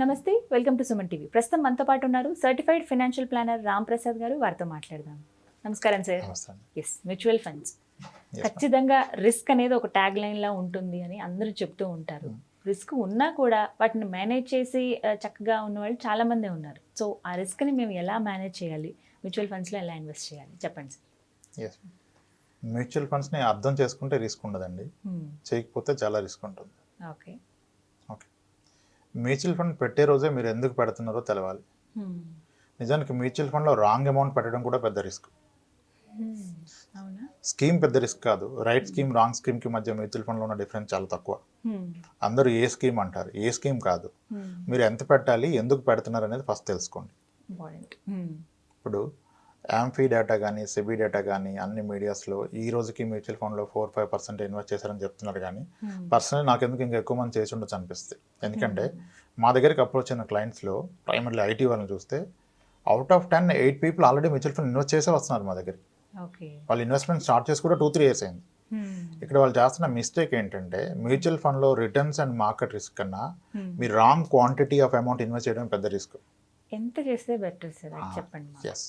నమస్తే, welcome to Suman TV. ప్రస్తుతం మనతో పాటు ఉన్నారు సర్టిఫైడ్ ఫైనాన్షియల్ ప్లానర్ ప్రసాద్ గారు. వారితో మాట్లాడదాం. నమస్కారం సార్. ఎస్, మ్యూచువల్ ఫండ్స్ ఖచ్చితంగా రిస్క్ అనేది ఒక ట్యాగ్ లైన్ లా ఉంటుంది అని అందరూ చెప్తూ ఉంటారు. రిస్క్ ఉన్నా కూడా వాటిని మేనేజ్ చేసి చక్కగా ఉన్న వాళ్ళు చాలా మందే ఉన్నారు. సో ఆ రిస్క్ని మేము ఎలా మేనేజ్ చేయాలి, మ్యూచువల్ ఫండ్స్లో ఎలా ఇన్వెస్ట్ చేయాలి చెప్పండి సార్. మ్యూచువల్ ఫండ్స్ని అర్థం చేసుకుంటే రిస్క్ ఉండదండి, చేయకపోతే చాలా రిస్క్ ఉంటుంది. ఓకే ఓకే మ్యూచువల్ ఫండ్ పెట్టే రోజే మీరు ఎందుకు పెడుతున్నారో తెలవాలి. నిజానికి మ్యూచువల్ ఫండ్లో రాంగ్ అమౌంట్ పెట్టడం కూడా పెద్ద రిస్క్. స్కీమ్ పెద్ద రిస్క్ కాదు, రైట్ స్కీమ్ రాంగ్ స్కీమ్కి మధ్య మ్యూచువల్ ఫండ్లో ఉన్న డిఫరెన్స్ చాలా తక్కువ. అందరూ ఏ స్కీమ్ అంటారు, ఏ స్కీమ్ కాదు. మీరు ఎంత పెట్టాలి, ఎందుకు పెడుతున్నారు అనేది ఫస్ట్ తెలుసుకోండి. ఇప్పుడు యాంఫీ డేటా కానీ సెబీ డేటా కానీ అన్ని మీడియాస్లో ఈ రోజుకి మ్యూచువల్ ఫండ్లో 4-5% ఇన్వెస్ట్ చేశారని చెప్తున్నారు. కానీ పర్సనల్ నాకు ఎందుకు ఇంకా ఎక్కువ మంది చేసి ఉండొచ్చు అనిపిస్తుంది. ఎందుకంటే మా దగ్గరికి అప్రోచ్ అయిన క్లయింట్స్లో ప్రైమర్లీ ఐటీ వాళ్ళని చూస్తే out of 10 8 people already mutual fund invest చేసే వస్తున్నారు మా దగ్గరికి. వాళ్ళు ఇన్వెస్ట్మెంట్ స్టార్ట్ చేసి కూడా 2-3 ఇయర్స్ అయింది. ఇక్కడ వాళ్ళు చేస్తున్న మిస్టేక్ ఏంటంటే మ్యూచువల్ ఫండ్లో రిటర్న్స్ అండ్ మార్కెట్ రిస్క్ కన్నా మీరు wrong quantity of amount invest చేయడం పెద్ద రిస్క్. ఎంత చేస్తే బెటర్ సార్ చెప్పండి. ఎస్,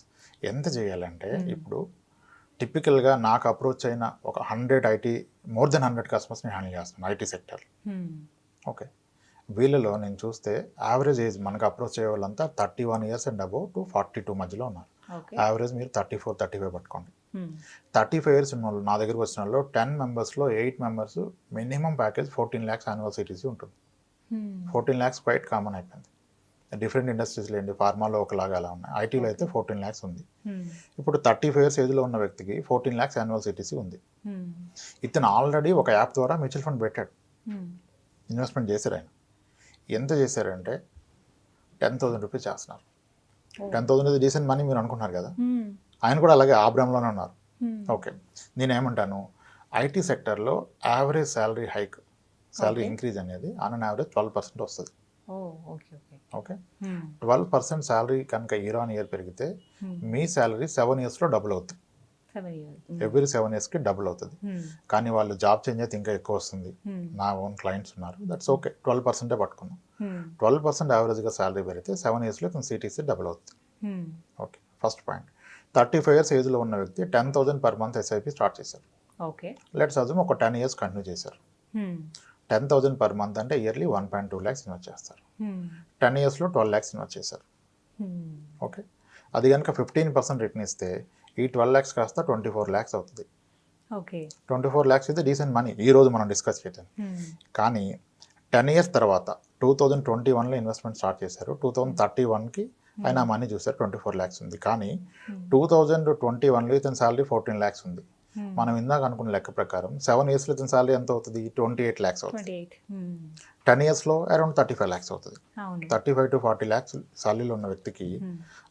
ఎంత చేయాలంటే ఇప్పుడు టిపికల్గా నాకు అప్రోచ్ అయిన ఒక 100 మోర్ దెన్ 100 కస్టమర్స్ని హ్యాండిల్ చేస్తాను ఐటీ సెక్టర్. ఓకే, వీళ్ళలో నేను చూస్తే యావరేజ్ ఏజ్ మనకు అప్రోచ్ అయ్యే వాళ్ళంతా 31 years అండ్ అబౌవ్ టు 42 మధ్యలో ఉన్నారు. యావరేజ్ మీరు 34-35 పట్టుకోండి. 35 years ఉన్న వాళ్ళు నా దగ్గరకు వచ్చిన వాళ్ళు 10 మెంబర్స్లో 8 members minimum package 14 lakhs annual CTC ఉంటుంది. 14 lakhs క్వైట్ కామన్ అయిపోయింది. డిఫరెంట్ ఇండస్ట్రీస్లో ఏంటి, ఫార్మాలో ఒకలాగా అలా ఉన్నాయి, ఐటీలో అయితే 14 lakhs ఉంది. ఇప్పుడు 35 years ఏజ్లో ఉన్న వ్యక్తికి 14 lakhs యాన్యువల్ సిటీసీ ఉంది. ఇతను ఆల్రెడీ ఒక యాప్ ద్వారా మ్యూచువల్ ఫండ్ పెట్టాడు, ఇన్వెస్ట్మెంట్ చేశారు. ఆయన ఎంత చేశారంటే 10,000 రూపీస్ చేస్తున్నారు. 10,000 ఇది డీసెంట్ మనీ మీరు అనుకుంటున్నారు కదా, ఆయన కూడా అలాగే ఆబ్రామ్లోనే ఉన్నారు. ఓకే, నేనేమంటాను, ఐటీ సెక్టర్లో average salary hike, salary increase అనేది ఆన్ అన్ యావరేజ్ 12% వస్తుంది. ఓకే, 12% శాలరీ కనుక ఇయర్ ఆన్ ఇయర్ పెరిగితే మీ శాలరీ 7 yearsలో డబుల్ అవుతుంది. ఎవ్రీ 7 yearsకి డబుల్ అవుతుంది. కానీ వాళ్ళు జాబ్ చేంజ్ అయితే ఇంకా ఎక్కువ వస్తుంది. నా ఓన్ క్లయింట్స్ ఉన్నారు, దట్స్ ఓకే, 12% పట్టుకున్నాం. 12% యావరేజ్గా శాలరీ పెరిగితే 7 yearsలో ఇతను సిటీసీ డబుల్ అవుతుంది. Okay, first point. 35 years ఏజ్లో ఉన్న వ్యక్తి 10,000 per month ఎస్ఐపి స్టార్ట్ చేశారు. లెట్స్ అజ్యూమ్ ఒక 10 years కంటిన్యూ చేశారు. 10,000 per month అంటే ఇయర్లీ 1.2 lakhs ఇన్వెస్ట్ చేస్తారు. 10 yearsలో 12 lakhs ఇన్వెస్ట్ చేశారు. ఓకే, అది కనుక 15% రిటర్న్ ఇస్తే ఈ 12 lakhs కాస్త 24 lakhs అవుతుంది. 24 lakhs అయితే డీసెంట్ మనీ ఈ రోజు మనం డిస్కస్ చేద్దాం. కానీ 10 years తర్వాత 2021లో ఇన్వెస్ట్మెంట్ స్టార్ట్ చేశారు. 2031కి ఆయన మనీ చూసారు, 24 lakhs ఉంది. కానీ 2021లో ఇతని శాలరీ 14 lakhs ఉంది. మనం ఇందాక అనుకున్న లెక్క ప్రకారం 7 yearsలో ఇతని శాలరీ ఎంత అవుతుంది, 28 lakhs అవుతుంది. 10 yearsలో అరౌండ్ 35 lakhs అవుతుంది. 35-40 lakhs శాలరీలో ఉన్న వ్యక్తికి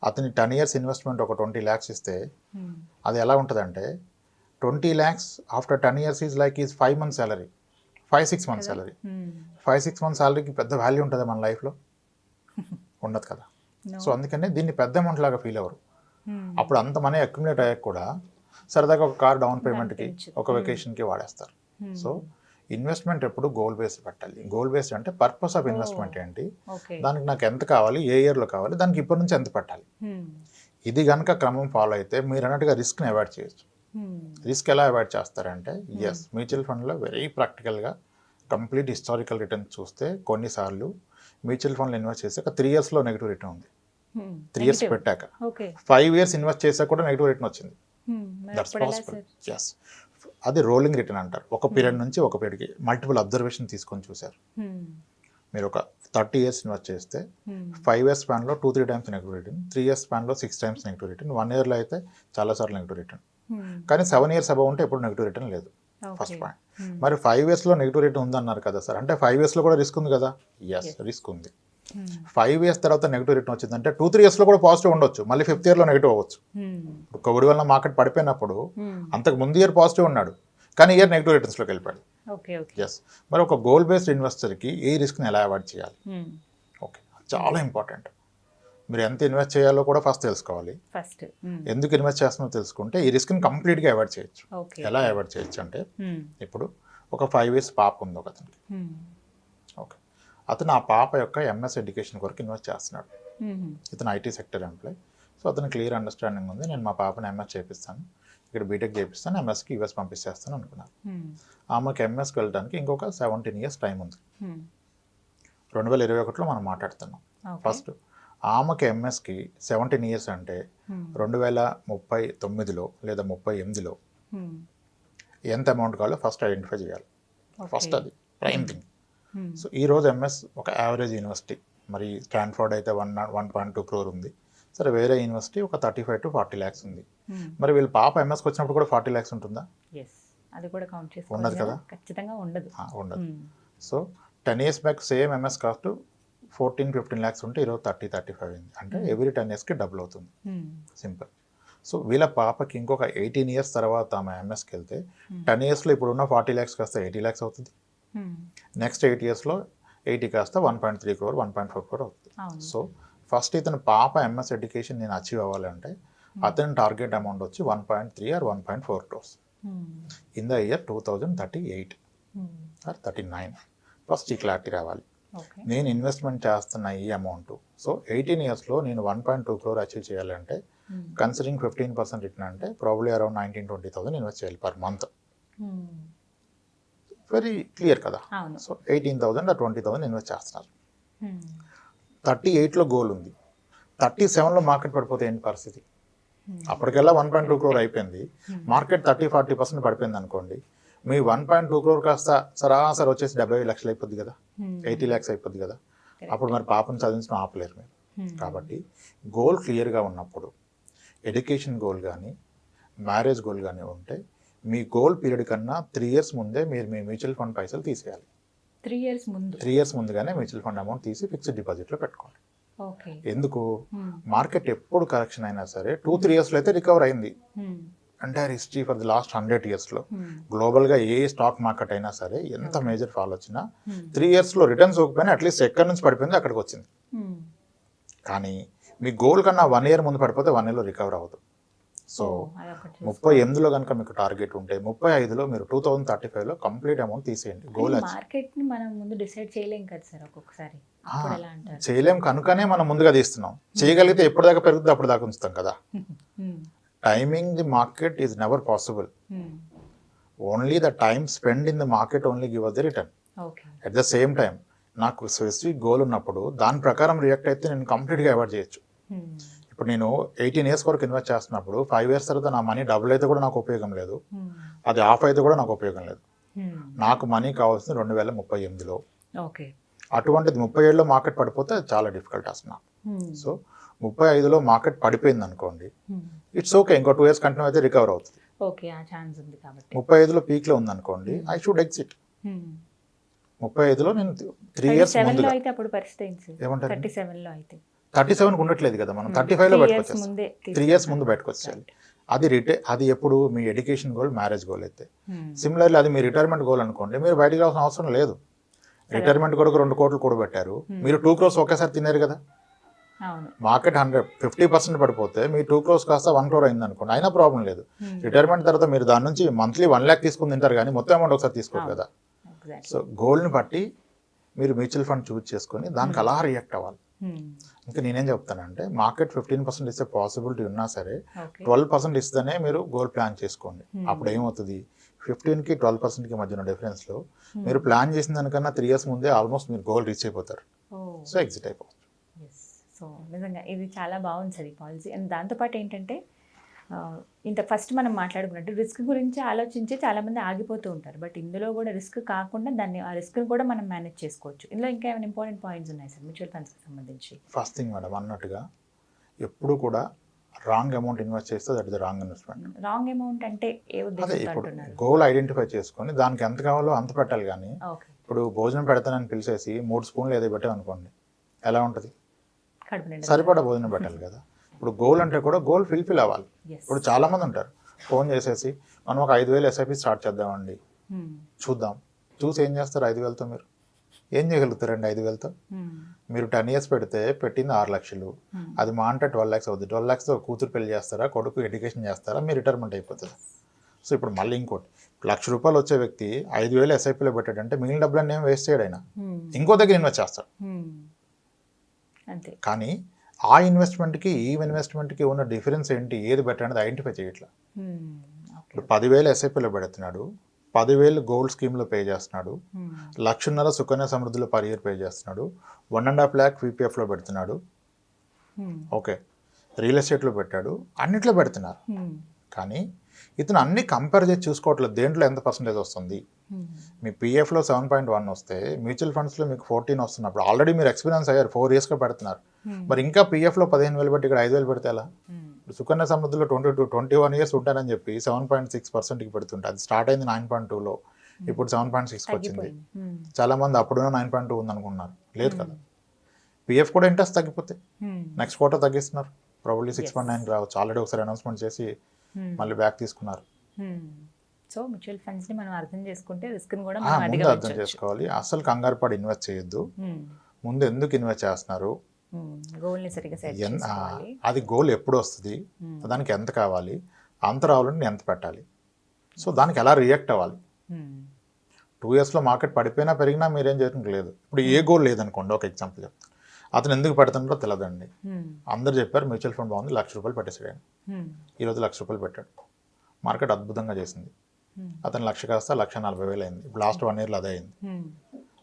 అతని 10 years ఇన్వెస్ట్మెంట్ ఒక 20 lakhs ఇస్తే అది ఎలా ఉంటుందంటే 20 lakhs after 10 years is like is 5 months salary, 5-6 months salary. 5-6 months శాలరీకి పెద్ద వాల్యూ ఉంటుంది మన లైఫ్లో? ఉండదు కదా. సో అందుకనే దీన్ని పెద్ద అమౌంట్ లాగా ఫీల్ అవ్వరు. అప్పుడు అంత మనీ అక్యుములేట్ అయ్యాక కూడా సరదాగా ఒక కార్ డౌన్ పేమెంట్కి, ఒక వెకేషన్కి వాడేస్తారు. సో ఇన్వెస్ట్మెంట్ ఎప్పుడు గోల్ బేస్డ్ పెట్టాలి. గోల్ బేస్డ్ అంటే పర్పస్ ఆఫ్ ఇన్వెస్ట్మెంట్ ఏంటి, దానికి నాకు ఎంత కావాలి, ఏ ఇయర్లో కావాలి, దానికి ఇప్పటి నుంచి ఎంత పెట్టాలి. ఇది కనుక క్రమం ఫాలో అయితే మీరు అన్నట్టుగా రిస్క్ని అవాయిడ్ చేయొచ్చు. రిస్క్ ఎలా అవాయిడ్ చేస్తారంటే ఎస్, మ్యూచువల్ ఫండ్లో వెరీ ప్రాక్టికల్గా కంప్లీట్ హిస్టారికల్ రిటర్న్స్ చూస్తే కొన్నిసార్లు మ్యూచువల్ ఫండ్లో ఇన్వెస్ట్ చేసి ఒక 3 yearsలో నెగిటివ్ రిటర్న్ ఉంది. 3 years పెట్టాక 5 years ఇన్వెస్ట్ చేసాక కూడా నెగిటివ్ రిటర్న్ వచ్చింది. That's possible. ఎస్, అది రోలింగ్ రిటర్న్ అంటారు. ఒక పీరియడ్ నుంచి ఒక పీరియడ్కి మల్టిపుల్ అబ్జర్వేషన్ తీసుకొని చూశారు. మీరు ఒక 30 years ఇన్వెస్ట్ చేస్తే 5 years స్పాన్లో 2-3 times negative return, 3 years స్పాన్లో 6 times negative return, 1 yearలో అయితే చాలాసార్లు నెగిటివ్ రిటర్న్. కానీ 7 years అబౌవ్ ఉంటే ఎప్పుడు నెగిటివ్ రిటర్న్ లేదు. First point. మరి 5 yearsలో నెగిటివ్ రిటర్న్ ఉందన్నారు కదా సార్, అంటే 5 yearsలో కూడా రిస్క్ ఉంది కదా? ఎస్, రిస్క్ ఉంది. 5 years తర్వాత నెగిటివ్ రిటర్న్ వచ్చిందంటే 2-3 yearsలో కూడా పాజిటివ్ ఉండొచ్చు, మళ్ళీ 5th yearలో నెగిటివ్ అవ్వచ్చు. కోవిడ్ వల్ల మార్కెట్ పడిపోయినప్పుడు అంతకు ముందు ఇయర్ పాజిటివ్ ఉన్నాడు, కానీ ఇయర్ నెగిటివ్ రిటర్న్స్లోకి వెళ్ళిపోయాడు. ఎస్, మరి ఒక గోల్ బేస్డ్ ఇన్వెస్టర్కి ఈ రిస్క్ని ఎలా అవాయిడ్ చేయాలి? ఓకే, చాలా ఇంపార్టెంట్. మీరు ఎంత ఇన్వెస్ట్ చేయాలో కూడా ఫస్ట్ తెలుసుకోవాలి. ఎందుకు ఇన్వెస్ట్ చేస్తున్నారో తెలుసుకుంటే ఈ రిస్క్ని కంప్లీట్గా అవాయిడ్ చేయొచ్చు. ఎలా అవాయిడ్ చేయొచ్చు అంటే ఇప్పుడు ఒక 5 years పాప ఉంది ఒక అతనికి. ఓకే, అతను ఆ పాప యొక్క ఎంఎస్ ఎడ్యుకేషన్ కొరకు ఇన్వెస్ట్ చేస్తున్నాడు. ఇతను ఐటీ సెక్టర్ ఎంప్లాయ్. సో అతను క్లియర్ అండర్స్టాండింగ్ ఉంది, నేను మా పాపని ఎంఎస్ చేపిస్తాను, ఇక్కడ బీటెక్ చేపిస్తాను, ఎంఎస్కి యూఎస్ పంపిస్తాను అనుకున్నాను. ఆమెకి ఎంఎస్కి వెళ్ళడానికి ఇంకొక 17 years టైం ఉంది. 2021లో మనం మాట్లాడుతున్నాం. ఫస్ట్ ఆమెకి ఎంఎస్కి 17 years అంటే 2039లో లేదా 38లో ఎంత అమౌంట్ కావాలో ఫస్ట్ ఐడెంటిఫై చేయాలి. ఫస్ట్ అది ప్రైమ్ థింగ్. సో ఈరోజు ఎంఎస్ ఒక యావరేజ్ యూనివర్సిటీ, మరి స్టాన్ఫోర్డ్ అయితే 1.2 crore ఉంది. సరే, వేరే యూనివర్సిటీ ఒక 35 to 40 lakhs ఉంది. మరి వీళ్ళ పాప ఎంఎస్కి వచ్చినప్పుడు కూడా 40 lakhs ఉంటుందా? అది కూడా కౌంట్ చేసుకోవాలి. ఉండదు కదా, ఖచ్చితంగా ఉండదు. ఉండదు. So 10 years back same MS cost 14-15 lakhs ఉంటే ఈరోజు 30-35 అయింది. అంటే ఎవ్రీ 10 yearsకి డబుల్ అవుతుంది. సింపుల్. సో వీళ్ళ పాపకి ఇంకొక 18 years తర్వాత ఆమె ఎంఎస్కి వెళ్తే 10 yearsలో ఇప్పుడున్న 40 lakhs కాస్త 80 lakhs అవుతుంది. నెక్స్ట్ 8 yearsలో 80 కాస్త 1.3 crore 1.4 crore అవుతుంది. సో ఫస్ట్ ఇతను పాప ఎంఎస్ ఎడ్యుకేషన్ నేను అచీవ్ అవ్వాలంటే అతని టార్గెట్ అమౌంట్ వచ్చి 1.3 or 1.4 crores in the year 2038 or 39. First ఈ క్లారిటీ రావాలి. నేను ఇన్వెస్ట్మెంట్ చేస్తున్న ఈ అమౌంట్, సో 18 yearsలో నేను 1.2 crore అచీవ్ చేయాలంటే కన్సిడరింగ్ 15% రిటర్న్ అంటే ప్రాబ్లీ అరౌండ్ 19-20,000 ఇన్వెస్ట్ చేయాలి పర్ మంత్. వెరీ క్లియర్ కదా. సో 18,000 or 20,000 ఇన్వెస్ట్ చేస్తున్నారు. 38లో గోల్ ఉంది, 37లో మార్కెట్ పడిపోతే ఏంటి పరిస్థితి? అప్పటికెల్లా 1.2 crore అయిపోయింది, మార్కెట్ 30-40% పడిపోయింది అనుకోండి, మీ 1.2 crore కాస్త సరాసరి వచ్చేసి 70 lakhs అయిపోద్ది కదా, 80 lakhs అయిపోద్ది కదా. అప్పుడు మరి పాపను చదివించడం ఆపలేరు మీరు. కాబట్టి గోల్ క్లియర్గా ఉన్నప్పుడు, ఎడ్యుకేషన్ గోల్ కానీ మ్యారేజ్ గోల్ కానీ ఉంటే మీ గోల్ పీరియడ్ కన్నా 3 years ముందే మీరు మీ మ్యూచువల్ ఫండ్ పైసలు తీసేయాలి. 3 years ముందుగానే మ్యూచువల్ ఫండ్ అమౌంట్ తీసి ఫిక్స్డ్ డిపాజిట్లో పెట్టుకోవాలి. ఎందుకు? మార్కెట్ ఎప్పుడు కరెక్షన్ అయినా సరే 2-3 yearsలో అయితే రికవర్ అయింది. Entire history for the last 100 yearsలో గ్లోబల్గా ఏ స్టాక్ మార్కెట్ అయినా సరే ఎంత మేజర్ ఫాల్ వచ్చినా 3 yearsలో రిటర్న్స్ ఇవ్వకపోయినా అట్లీస్ట్ ఎక్కడి నుంచి పడిపోయింది అక్కడికి వచ్చింది. కానీ మీ గోల్ కన్నా 1 year ముందు పడిపోతే 1 yearలో రికవర్ అవ్వదు. సో 38లో కనుక మీకు టార్గెట్ ఉంటే 35లో మీరు 2035లో కంప్లీట్ అమౌంట్ తీసేయండి. గోల్ మార్కెట్ ని మనం ముందు డిసైడ్ చేయలేం కదా సార్, ఒక్కొక్కసారి చేయలేం కనుకనే మనం ముందుగా తీస్తున్నాం. చేయగలిగితే ఎప్పుడు దాకా పెరుగుతుంది అప్పుడు దాకా ఉంచుతాం కదా. Timing the market is never possible. Only the time spend in the market only give us the return. At the same time నాకు స్పెసిఫిక్ గోల్ ఉన్నప్పుడు దాని ప్రకారం రియాక్ట్ అయితే నేను కంప్లీట్గా అవాయిడ్ చేయొచ్చు. ఇప్పుడు నేను 18 years వరకు ఇన్వెస్ట్ చేస్తున్నప్పుడు 5 years తర్వాత నా మనీ డబుల్ అయితే కూడా నాకు ఉపయోగం లేదు, అది ఆఫ్ అయితే కూడా నాకు ఉపయోగం లేదు. నాకు మనీ కావాల్సింది 2038లో. అటువంటిది 37లో మార్కెట్ పడిపోతే చాలా డిఫికల్ట్ అసలు. సో 35లో మార్కెట్ పడిపోయింది అనుకోండి, ఇట్స్ ఓకే, ఇంకో 2 years కంటిన్యూ అయితే రికవర్ అవుతుంది. 35లో పీక్లో ఉంది అనుకోండి, ఐ షుడ్ ఎగ్జిట్. 35లో నేను 3 years ముందుగా ఏమంటారు 37కి ఉండట్లేదు కదా, మనం 35లో బయటకు వచ్చేస్తాం. 3 years ముందు బయటకు వచ్చేయాలి. అది ఎప్పుడు మీ ఎడ్యుకేషన్ గోల్, మ్యారేజ్ గోల్ అయితే. సిమిలర్లీ అది మీ రిటైర్మెంట్ గోల్ అనుకోండి, మీరు బయటకు రావాల్సిన అవసరం లేదు. రిటైర్మెంట్ కొరకు 2 crores కూడబెట్టారు, మీరు 2 crores ఒకేసారి తిన్నారు కదా. మార్కెట్ 50% పడిపోతే మీ 2 crores కాస్త 1 crore అయింది అనుకోండి, అయినా ప్రాబ్లం లేదు. రిటైర్మెంట్ తర్వాత మీరు దాని నుంచి మంత్లీ 1 lakh తీసుకుని తింటారు కానీ మొత్తం అమౌంట్ ఒకసారి తీసుకోరు కదా. సో గోల్ని బట్టి మీరు మ్యూచువల్ ఫండ్ చూజ్ చేసుకొని దానికి అలా రియాక్ట్ అవ్వాలి. ఇంకా నేనేం చెప్తానంటే, మార్కెట్ 15% ఇస్తే పాసిబిలిటీ ఉన్నా సరే 12% ఇస్తేనే మీరు గోల్ ప్లాన్ చేసుకోండి. అప్పుడు ఏమవుతుంది, 15కి 12%కి మధ్య ఉన్న డిఫరెన్స్లో మీరు ప్లాన్ చేసిన దానికన్నా 3 years ముందే ఆల్మోస్ట్ మీరు గోల్ రీచ్ అయిపోతారు. సో ఎగ్జిట్ అయిపోతుంది. సో నిజంగా ఇది చాలా బాగుంది సార్ ఈ పాలసీ. అండ్ దాంతోపాటు ఏంటంటే, ఇంత ఫస్ట్ మనం మాట్లాడుకున్నట్టు రిస్క్ గురించి ఆలోచించి చాలామంది ఆగిపోతూ ఉంటారు. బట్ ఇందులో కూడా రిస్క్ కాకుండా ఆ రిస్క్ని కూడా మనం మేనేజ్ చేసుకోవచ్చు. ఇందులో ఇంకా ఏమైనా ఇంపార్టెంట్ పాయింట్స్ ఉన్నాయి సార్ మ్యూచువల్ ఫండ్స్కి సంబంధించి? ఫస్ట్ థింగ్ మేడం అన్నట్టుగా, ఎప్పుడు కూడా రాంగ్ అమౌంట్ ఇన్వెస్ట్ చేస్తే that is the wrong investment. Wrong amount అంటే ఏ ఉద్దేశంతో అంటున్నారు? గోల్ ఐడెంటిఫై చేసుకొని దానికి ఎంత కావాలో అంత పెట్టాలి. కానీ ఇప్పుడు భోజనం పెడతానని పిలిచేసి 3 spoons ఏదో పెట్టామనుకోండి, ఎలా ఉంటుంది? సరిపడా భోజనం పెట్టాలి కదా. ఇప్పుడు గోల్ అంటే కూడా గోల్ ఫుల్ఫిల్ అవ్వాలి. ఇప్పుడు చాలామంది ఉంటారు ఫోన్ చేసేసి, మనం ఒక 5,000 SIP స్టార్ట్ చేద్దామండి, చూద్దాం. చూసి ఏం చేస్తారు? 5,000తో మీరు ఏం చేయగలుగుతారండి? 5,000తో మీరు 10 years పెడితే పెట్టింది 6 lakhs, అది మా అంటే 12 lakhs అవుతుంది. 12 lakhsతో కూతురు పెళ్లి చేస్తారా, కొడుకు ఎడ్యుకేషన్ చేస్తారా, మీ రిటైర్మెంట్ అయిపోతుంది. సో ఇప్పుడు మళ్ళీ ఇంకోటి, ₹1,00,000 వచ్చే వ్యక్తి 5,000 SIPలో పెట్టాడంటే మిగిలిన డబ్బులన్నీ ఏం వేస్ట్ చేయడు ఆయన. ఇంకో దగ్గర ఇన్వెస్ట్ చేస్తాడు. అంతే. కానీ ఆ ఇన్వెస్ట్మెంట్కి ఈ ఇన్వెస్ట్మెంట్కి ఉన్న డిఫరెన్స్ ఏంటి, ఏది బెటర్ అనేది ఐడెంటిఫై చేయట్లా. ఇప్పుడు 10,000 ఎస్ఐపిలో పెడుతున్నాడు, 10,000 గోల్డ్ స్కీమ్లో పే చేస్తున్నాడు, 1,50,000 సుకన్య సమృద్ధిలో పర్ ఇయర్ పే చేస్తున్నాడు, 1.5 lakh పీపీఎఫ్లో పెడుతున్నాడు, ఓకే, రియల్ ఎస్టేట్లో పెట్టాడు, అన్నిట్లో పెడుతున్నారు. కానీ ఇతను అన్ని కంపేర్ చేసి చూసుకోవట్లేదు దేంట్లో ఎంత పర్సంటేజ్ వస్తుంది. మీ పీఎఫ్లో 7.1 వస్తే మ్యూచువల్ ఫండ్స్లో మీకు 14 వస్తున్నప్పుడు ఆల్రెడీ మీరు ఎక్స్పీరియన్స్ అయ్యారు, 4 yearsగా పెడుతున్నారు. మరి ఇంకా పీఎఫ్లో 15,000 పెట్టి ఇక్కడ 5,000 పెడితే ఎలా? సుకన్య సమృద్ధిలో 21 years ఉంటానని చెప్పి 7.6%కి పెడుతుంటే అది స్టార్ట్ అయింది 9.2లో, ఇప్పుడు 7.6కి వచ్చింది. చాలామంది అప్పుడున్న 9.2 ఉందనుకున్నారు, లేదు కదా. పీఎఫ్ కూడా ఇంట్రెస్ట్ తగ్గిపోతే నెక్స్ట్ క్వార్టర్ తగ్గిస్తున్నారు, ప్రాబబ్లీ 6.9 రావచ్చు. ఆల్రెడీ ఒకసారి అనౌన్స్మెంట్ చేసి మళ్ళీ బ్యాక్ తీసుకున్నారు. సో మ్యూచువల్ ఫండ్స్ ని మనం అర్థం చేసుకుంటే రిస్క్ ని కూడా ముందు అర్థం చేసుకోవాలి. అసలు కంగారు పడి ఇన్వెస్ట్ చేయొద్దు. ముందు ఎందుకు ఇన్వెస్ట్ చేస్తున్నారు, గోల్ ని సరిగ్గా సెట్ చేసుకోవాలి. అది గోల్ ఎప్పుడు వస్తుంది, దానికి ఎంత కావాలి, అంత రావాలంటే ఎంత పెట్టాలి, సో దానికి ఎలా రియాక్ట్ అవ్వాలి. 2 yearsలో మార్కెట్ పడిపోయినా పెరిగినా మీరేం చేయడానికి లేదు. ఇప్పుడు ఏ గోల్ లేదనుకోండి, ఒక ఎగ్జాంపుల్ చెప్తాను. అతను ఎందుకు పెడుతున్నాడో తెలియదండి. అందరు చెప్పారు మ్యూచువల్ ఫండ్ బాగుంది, ₹1,00,000 పెట్టేసాడు. ఈరోజు ₹1,00,000 పెట్టాడు, మార్కెట్ అద్భుతంగా చేసింది. అతను 1,00,000 కాస్త 1,40,000 అయింది. ఇప్పుడు లాస్ట్ 1 yearలో అదే అయింది.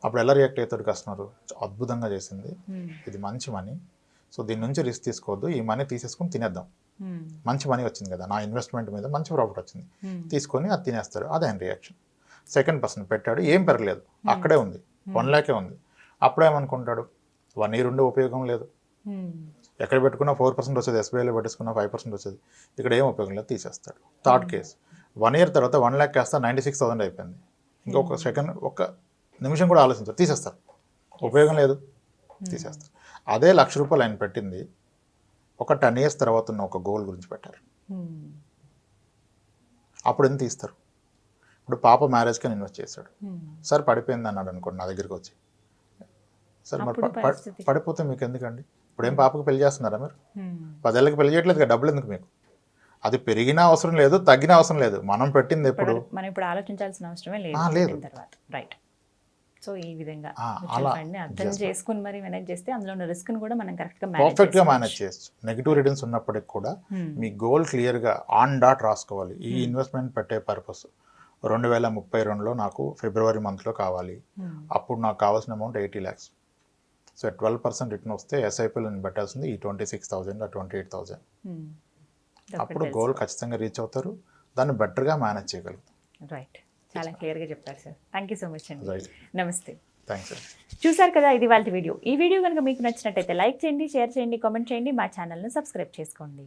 అప్పుడు ఎలా రియాక్ట్ అవుతాడు కస్టమర్, అద్భుతంగా చేసింది, ఇది మంచి మనీ, సో దీని నుంచి రిస్క్ తీసుకోవద్దు, ఈ మనీ తీసేసుకుని తినేద్దాం, మంచి మనీ వచ్చింది కదా, నా ఇన్వెస్ట్మెంట్ మీద మంచి ప్రాఫిట్ వచ్చింది, తీసుకొని అది తినేస్తారు. అదే ఆయన రియాక్షన్. సెకండ్ పర్సన్ పెట్టాడు, ఏం పెరగలేదు, అక్కడే ఉంది, 1 lakh ఉంది. అప్పుడేమనుకుంటాడు, 1 year ఉండే ఉపయోగం లేదు, ఎక్కడ పెట్టుకున్నా 4% వచ్చేది, ఎస్బీఐలో పెట్టేసుకున్నా 5% వచ్చేది, ఇక్కడ ఏం ఉపయోగం లేదు, తీసేస్తాడు. థర్డ్ కేస్, 1 year తర్వాత 1 lakh కాస్త 96,000 అయిపోయింది. ఇంకొక సెకండ్, ఒక నిమిషం కూడా ఆలోచించారు, తీసేస్తారు, ఉపయోగం లేదు, తీసేస్తారు. అదే ₹1,00,000 ఆయన పెట్టింది ఒక 10 years తర్వాత ఉన్న ఒక గోల్ గురించి పెట్టారు. అప్పుడు ఎంత తీస్తారు? ఇప్పుడు పాప మ్యారేజ్కి ఇన్వెస్ట్ చేశాడు, సార్ పడిపోయింది అన్నాడు అనుకోండి నా దగ్గరికి వచ్చి, సార్ మరి పడిపోతే మీకు ఎందుకండి, ఇప్పుడు ఏం పాపకు పెళ్లి చేస్తున్నారా మీరు? 10 ఏళ్ళకి పెళ్లి చేయట్లేదు కదా, డబ్బులు ఎందుకు మీకు? అది పెరిగినా అవసరం లేదు, తగ్గినా అవసరం లేదు, మనం పెట్టింది ఎప్పుడు మనం ఇప్పుడు ఆలోచించాల్సిన అవసరమే లేదు తర్వాత. రైట్. సో ఈ విధంగా అర్థం చేసుకుని మరి మేనేజ్ చేస్తే అందులో ఉన్న రిస్క్ ని కూడా మనం పర్ఫెక్ట్గా మేనేజ్ చేయొచ్చు. నెగిటివ్ రిటర్న్స్ ఉన్నప్పటికి కూడా మీ గోల్ క్లియర్గా ఆన్ డాట్ రాసుకోవాలి. ఈ ఇన్వెస్ట్మెంట్ పెట్టే పర్పస్ 2032లో నాకు ఫిబ్రవరి మంత్లో కావాలి, అప్పుడు నాకు కావాల్సిన అమౌంట్ 80 lakhs. సో 12% రిటర్న్ వస్తే ఎస్ఐపిలో పెట్టాల్సింది ఈ 26,000 28,000. అప్పుడు గోల్ ఖచ్చితంగా రీచ్ అవుతారు, దాన్ని బెటర్గా మేనేజ్ చేయగలుగుతారు. రైట్, చాలా క్లియర్గా చెప్పారు sir. Thank you so much అండి. నమస్తే. థ్యాంక్స్ అండి. చూసారు కదా, ఇది వాళ్ళ వీడియో. ఈ వీడియో కనుక మీకు నచ్చినట్టయితే లైక్ చేయండి, షేర్ చేయండి, కామెంట్ చేయండి, మా ఛానల్ని సబ్స్క్రైబ్ చేసుకోండి.